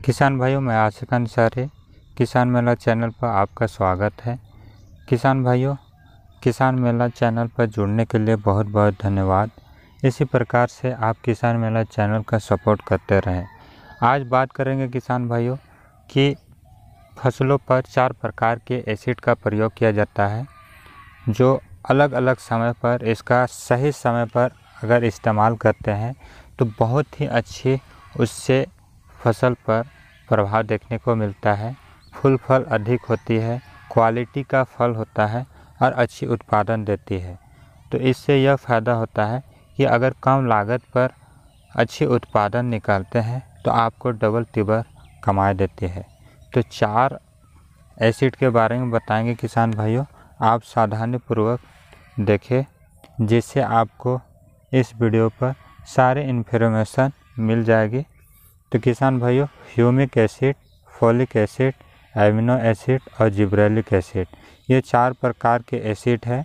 किसान भाइयों, मैं आशिक अंसारी किसान मेला चैनल पर आपका स्वागत है। किसान भाइयों, किसान मेला चैनल पर जुड़ने के लिए बहुत बहुत धन्यवाद। इसी प्रकार से आप किसान मेला चैनल का सपोर्ट करते रहें। आज बात करेंगे किसान भाइयों कि फसलों पर 4 प्रकार के एसिड का प्रयोग किया जाता है, जो अलग अलग समय पर इसका सही समय पर अगर इस्तेमाल करते हैं तो बहुत ही अच्छी उससे फसल पर प्रभाव देखने को मिलता है। फूल फल अधिक होती है, क्वालिटी का फल होता है और अच्छी उत्पादन देती है। तो इससे यह फ़ायदा होता है कि अगर कम लागत पर अच्छी उत्पादन निकालते हैं तो आपको डबल तिब्बल कमाई देती है। तो 4 एसिड के बारे में बताएंगे किसान भाइयों, आप सावधानीपूर्वक देखें, जिससे आपको इस वीडियो पर सारे इन्फॉर्मेशन मिल जाएगी। तो किसान भाइयों, humic acid, folic acid, amino acid और जिब्रेलिक एसिड, ये 4 प्रकार के एसिड है।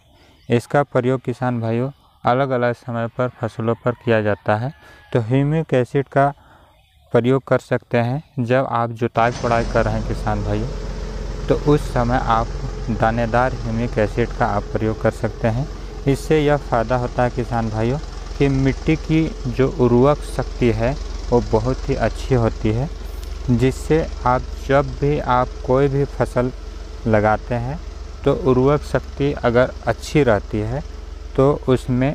इसका प्रयोग किसान भाइयों अलग अलग समय पर फसलों पर किया जाता है। तो ह्यूमिक एसिड का प्रयोग कर सकते हैं जब आप जुताई कोड़ाई कर रहे हैं किसान भाइयों, तो उस समय आप दानेदार ह्यूमिक एसिड का आप प्रयोग कर सकते हैं। इससे यह फ़ायदा होता है किसान भाइयों कि मिट्टी की जो उर्वरक शक्ति है वो बहुत ही अच्छी होती है, जिससे आप जब भी आप कोई भी फसल लगाते हैं तो उर्वरक शक्ति अगर अच्छी रहती है तो उसमें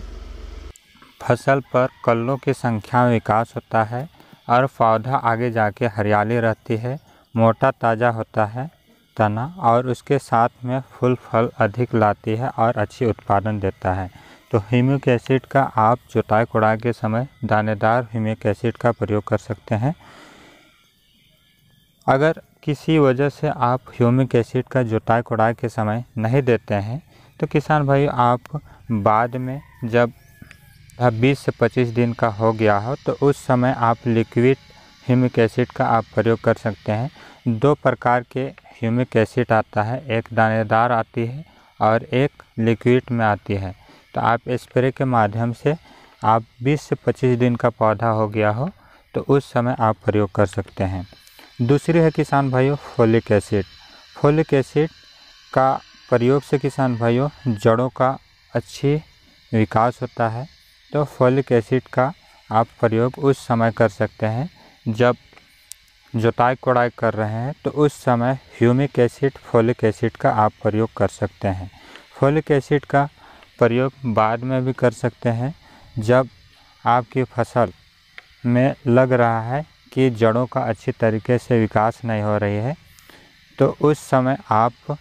फसल पर कल्लों की संख्या में विकास होता है और पौधा आगे जाके हरियाली रहती है, मोटा ताज़ा होता है तना, और उसके साथ में फूल फल अधिक लाती है और अच्छी उत्पादन देता है। तो ह्यूमिक एसिड का आप जुताई कोड़ाई के समय दानेदार ह्यूमिक एसिड का प्रयोग कर सकते हैं। अगर किसी वजह से आप ह्यूमिक एसिड का जुताई कोड़ाई के समय नहीं देते हैं तो किसान भाई आप बाद में जब 20 से 25 दिन का हो गया हो तो उस समय आप लिक्विड ह्यूमिक एसिड का आप प्रयोग कर सकते हैं। 2 प्रकार के ह्यूमिक एसिड आता है, एक दानेदार आती है और एक लिक्विड में आती है। तो आप स्प्रे के माध्यम से आप 20 से 25 दिन का पौधा हो गया हो तो उस समय आप प्रयोग कर सकते हैं। दूसरी है किसान भाइयों फोलिक एसिड। फोलिक एसिड का प्रयोग से किसान भाइयों जड़ों का अच्छी विकास होता है। तो फोलिक एसिड का आप प्रयोग उस समय कर सकते हैं जब जुताई कोड़ाई कर रहे हैं, तो उस समय ह्यूमिक एसिड फोलिक एसिड का आप प्रयोग कर सकते हैं। फोलिक एसिड का प्रयोग बाद में भी कर सकते हैं जब आपकी फसल में लग रहा है कि जड़ों का अच्छी तरीके से विकास नहीं हो रही है, तो उस समय आप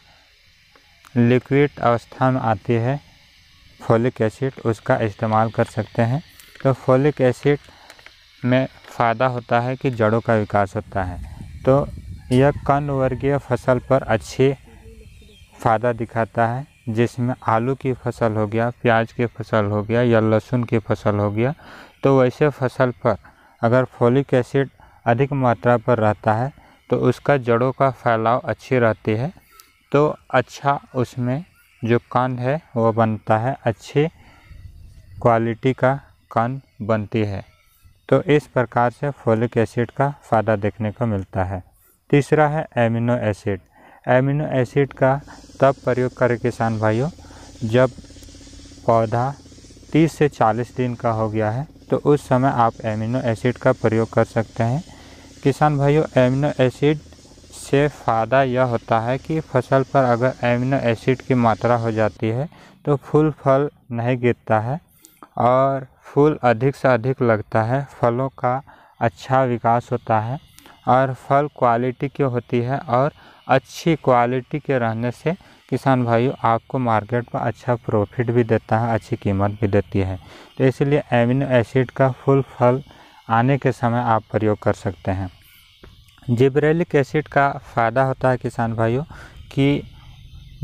लिक्विड अवस्था में आती है फोलिक एसिड, उसका इस्तेमाल कर सकते हैं। तो फोलिक एसिड में फ़ायदा होता है कि जड़ों का विकास होता है। तो यह कण वर्गीय फसल पर अच्छी फ़ायदा दिखाता है, जिसमें आलू की फसल हो गया, प्याज की फसल हो गया या लहसुन की फसल हो गया। तो वैसे फसल पर अगर फोलिक एसिड अधिक मात्रा पर रहता है तो उसका जड़ों का फैलाव अच्छी रहती है, तो अच्छा उसमें जो कंद है वो बनता है, अच्छी क्वालिटी का कंद बनती है। तो इस प्रकार से फोलिक एसिड का फ़ायदा देखने को मिलता है। तीसरा है एमिनो एसिड। एमिनो एसिड का तब प्रयोग करें किसान भाइयों जब पौधा 30 से 40 दिन का हो गया है, तो उस समय आप एमिनो एसिड का प्रयोग कर सकते हैं। किसान भाइयों, एमिनो एसिड से फ़ायदा यह होता है कि फसल पर अगर एमिनो एसिड की मात्रा हो जाती है तो फूल फल नहीं गिरता है और फूल अधिक से अधिक लगता है, फलों का अच्छा विकास होता है और फल क्वालिटी की होती है, और अच्छी क्वालिटी के रहने से किसान भाइयों आपको मार्केट पर अच्छा प्रॉफिट भी देता है, अच्छी कीमत भी देती है। तो इसलिए एमिनो एसिड का फूल फल आने के समय आप प्रयोग कर सकते हैं। जिब्रेलिक एसिड का फ़ायदा होता है किसान भाइयों कि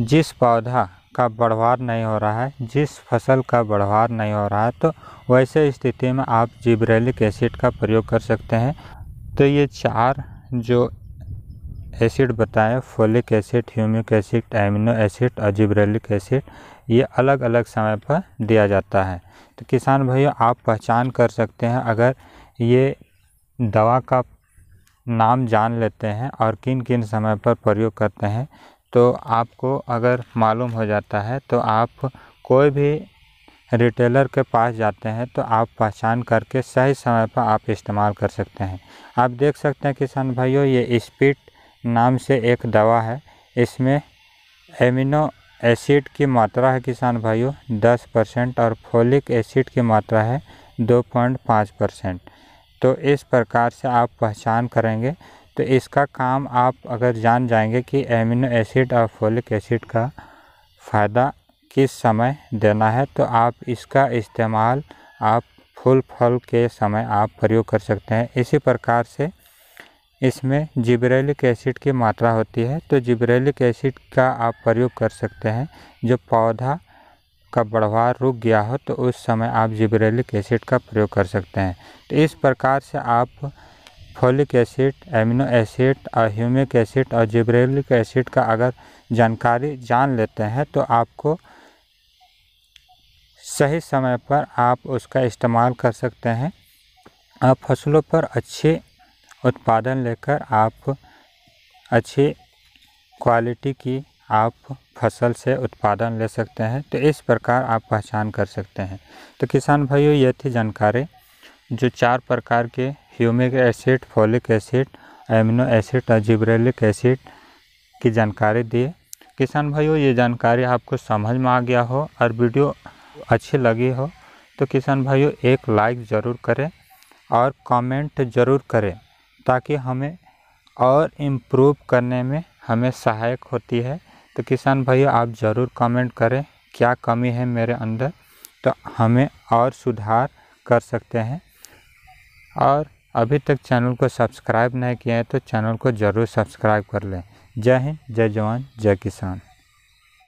जिस पौधा का बढ़वार नहीं हो रहा है, जिस फसल का बढ़वार नहीं हो रहा है, तो वैसे स्थिति में आप जिब्रेलिक एसिड का प्रयोग कर सकते हैं। तो ये 4 जो एसिड बताएं, folic acid, humic acid, amino acid और जिब्रेलिक एसिड, ये अलग अलग समय पर दिया जाता है। तो किसान भाइयों, आप पहचान कर सकते हैं अगर ये दवा का नाम जान लेते हैं और किन किन समय पर प्रयोग करते हैं, तो आपको अगर मालूम हो जाता है तो आप कोई भी रिटेलर के पास जाते हैं तो आप पहचान करके सही समय पर आप इस्तेमाल कर सकते हैं। आप देख सकते हैं किसान भाइयों, ये स्पीड नाम से एक दवा है, इसमें एमिनो एसिड की मात्रा है किसान भाइयों 10% और फोलिक एसिड की मात्रा है 2.5%। तो इस प्रकार से आप पहचान करेंगे तो इसका काम आप अगर जान जाएंगे कि एमिनो एसिड और फोलिक एसिड का फ़ायदा किस समय देना है, तो आप इसका इस्तेमाल आप फूल फल के समय आप प्रयोग कर सकते हैं। इसी प्रकार से इसमें जिब्रेलिक एसिड की मात्रा होती है, तो जिब्रेलिक एसिड का आप प्रयोग कर सकते हैं। जो पौधा का बढ़वार रुक गया हो तो उस समय आप जिब्रेलिक एसिड का प्रयोग कर सकते हैं। तो इस प्रकार से आप फोलिक एसिड, एमिनो एसिड और ह्यूमिक एसिड और जिब्रेलिक एसिड का अगर जानकारी जान लेते हैं तो आपको सही समय पर आप उसका इस्तेमाल कर सकते हैं। आप फसलों पर अच्छे उत्पादन लेकर आप अच्छी क्वालिटी की आप फसल से उत्पादन ले सकते हैं। तो इस प्रकार आप पहचान कर सकते हैं। तो किसान भाइयों, ये थी जानकारी जो 4 प्रकार के humic acid, folic acid, amino acid और जिब्रेलिक एसिड की जानकारी दी। किसान भाइयों, ये जानकारी आपको समझ में आ गया हो और वीडियो अच्छी लगी हो तो किसान भाइयों एक लाइक ज़रूर करें और कमेंट ज़रूर करें, ताकि हमें और इम्प्रूव करने में हमें सहायक होती है। तो किसान भाइयों, आप ज़रूर कमेंट करें क्या कमी है मेरे अंदर, तो हमें और सुधार कर सकते हैं। और अभी तक चैनल को सब्सक्राइब नहीं किया है तो चैनल को ज़रूर सब्सक्राइब कर लें। जय हिंद, जय जवान, जय किसान।